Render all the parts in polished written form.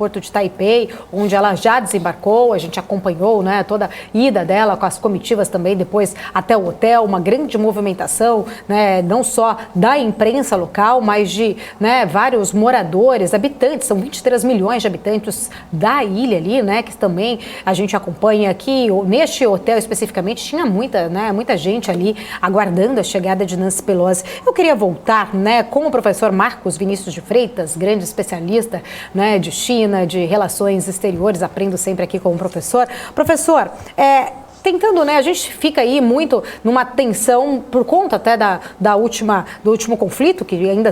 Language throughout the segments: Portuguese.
Porto de Taipei, onde ela já desembarcou, a gente acompanhou, né, toda a ida dela com as comitivas também, depois até o hotel, uma grande movimentação, né, não só da imprensa local, mas de, né, vários moradores, habitantes, são 23 milhões de habitantes da ilha ali, né, que também a gente acompanha aqui, neste hotel especificamente, tinha muita gente ali aguardando a chegada de Nancy Pelosi. Eu queria voltar, né, com o professor Marcos Vinícius de Freitas, grande especialista, né, de China, de relações exteriores, aprendo sempre aqui com o professor. Professor, tentando, né, a gente fica aí muito numa tensão por conta até do último conflito que ainda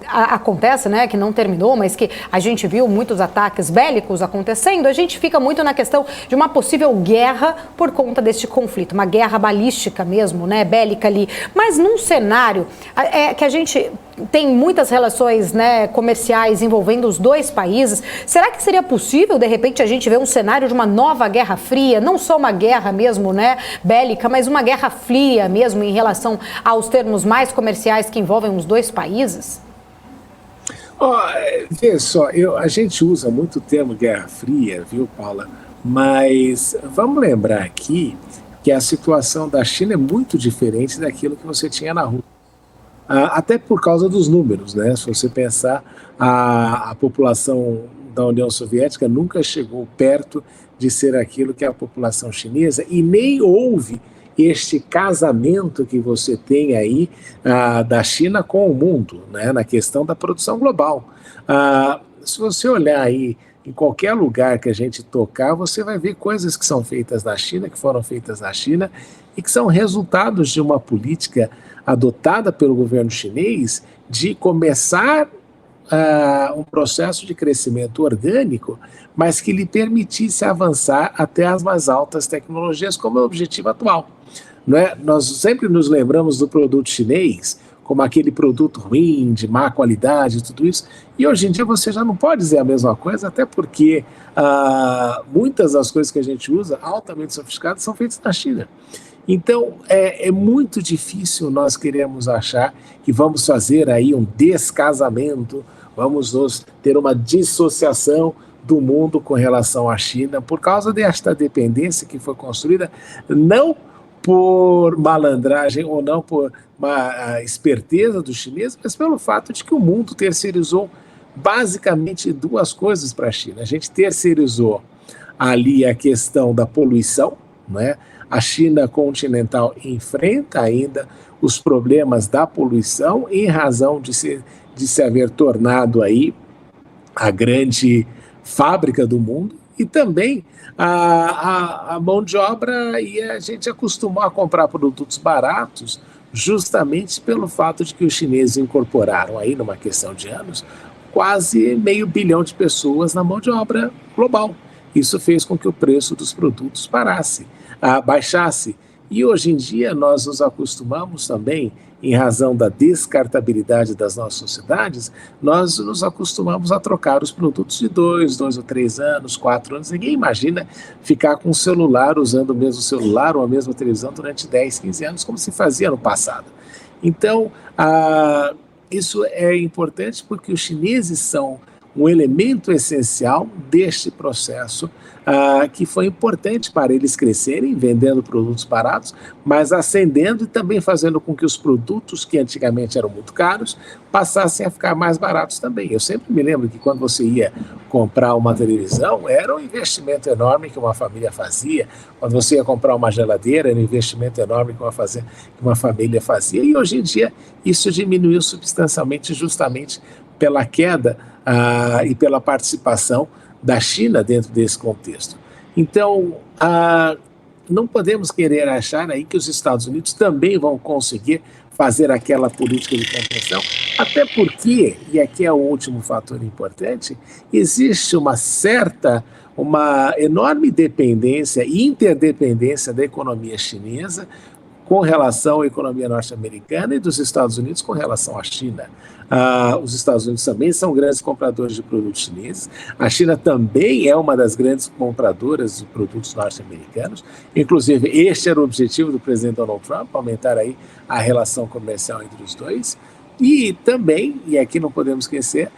acontece, né, que não terminou, mas que a gente viu muitos ataques bélicos acontecendo. A gente fica muito na questão de uma possível guerra por conta deste conflito, uma guerra balística mesmo, né, bélica ali. Mas num cenário que a gente tem muitas relações, né, comerciais envolvendo os dois países, será que seria possível, de repente, a gente ver um cenário de uma nova Guerra Fria, não só uma guerra mesmo, né, bélica, mas uma Guerra Fria mesmo em relação aos termos mais comerciais que envolvem os dois países? Vê só, a gente usa muito o termo Guerra Fria, viu, Paula? Mas vamos lembrar aqui que a situação da China é muito diferente daquilo que você tinha na Rússia. Até por causa dos números, né? Se você pensar, a população da União Soviética nunca chegou perto de ser aquilo que é a população chinesa e nem houve este casamento que você tem aí da China com o mundo, né? Na questão da produção global. Se você olhar aí em qualquer lugar que a gente tocar, você vai ver coisas que são feitas na China, que foram feitas na China e que são resultados de uma política adotada pelo governo chinês de começar um processo de crescimento orgânico, mas que lhe permitisse avançar até as mais altas tecnologias, como é o objetivo atual. Não é? Nós sempre nos lembramos do produto chinês como aquele produto ruim, de má qualidade, tudo isso, e hoje em dia você já não pode dizer a mesma coisa, até porque muitas das coisas que a gente usa, altamente sofisticadas, são feitas na China. Então, é muito difícil nós queremos achar que vamos fazer aí um descasamento, vamos ter uma dissociação do mundo com relação à China, por causa desta dependência que foi construída, não por malandragem ou não por uma esperteza dos chineses, mas pelo fato de que o mundo terceirizou basicamente duas coisas para a China. A gente terceirizou ali a questão da poluição, né? A China continental enfrenta ainda os problemas da poluição em razão de se haver tornado aí a grande fábrica do mundo e também a mão de obra, e a gente acostumou a comprar produtos baratos justamente pelo fato de que os chineses incorporaram aí numa questão de anos quase 500 milhões de pessoas na mão de obra global. Isso fez com que o preço dos produtos baixasse. E hoje em dia nós nos acostumamos também, em razão da descartabilidade das nossas sociedades, nós nos acostumamos a trocar os produtos de 2 ou 3 anos, 4 anos. Ninguém imagina ficar com um celular, usando o mesmo celular ou a mesma televisão durante 10, 15 anos, como se fazia no passado. Então, isso é importante porque os chineses são um elemento essencial deste processo que foi importante para eles crescerem, vendendo produtos baratos, mas ascendendo e também fazendo com que os produtos que antigamente eram muito caros passassem a ficar mais baratos também. Eu sempre me lembro que quando você ia comprar uma televisão, era um investimento enorme que uma família fazia. Quando você ia comprar uma geladeira, era um investimento enorme que uma família fazia. E hoje em dia isso diminuiu substancialmente justamente pela queda e pela participação da China dentro desse contexto. Então, não podemos querer achar aí que os Estados Unidos também vão conseguir fazer aquela política de contenção, até porque, e aqui é o último fator importante, existe uma enorme dependência e interdependência da economia chinesa com relação à economia norte-americana e dos Estados Unidos com relação à China. Os Estados Unidos também são grandes compradores de produtos chineses. A China também é uma das grandes compradoras de produtos norte-americanos. Inclusive, este era o objetivo do presidente Donald Trump, aumentar aí a relação comercial entre os dois. E também, e aqui não podemos esquecer,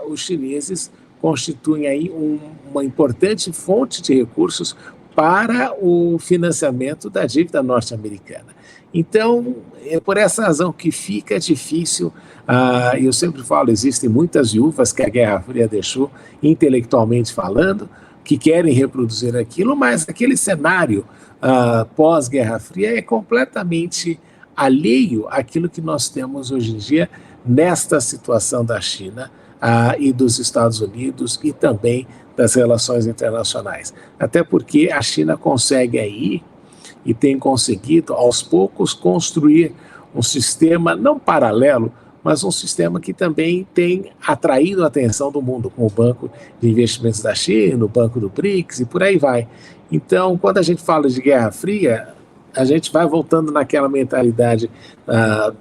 os chineses constituem aí uma importante fonte de recursos para o financiamento da dívida norte-americana. Então, é por essa razão que fica difícil, eu sempre falo, existem muitas viúvas que a Guerra Fria deixou, intelectualmente falando, que querem reproduzir aquilo, mas aquele cenário pós-Guerra Fria é completamente alheio àquilo que nós temos hoje em dia nesta situação da China e dos Estados Unidos e também das relações internacionais. Até porque a China consegue aí e tem conseguido, aos poucos, construir um sistema, não paralelo, mas um sistema que também tem atraído a atenção do mundo, como o Banco de Investimentos da China, o Banco do BRICS e por aí vai. Então, quando a gente fala de Guerra Fria, a gente vai voltando naquela mentalidade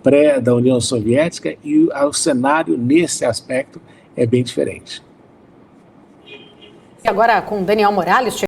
pré da União Soviética e o cenário, nesse aspecto, é bem diferente. E agora, com Daniel Morales,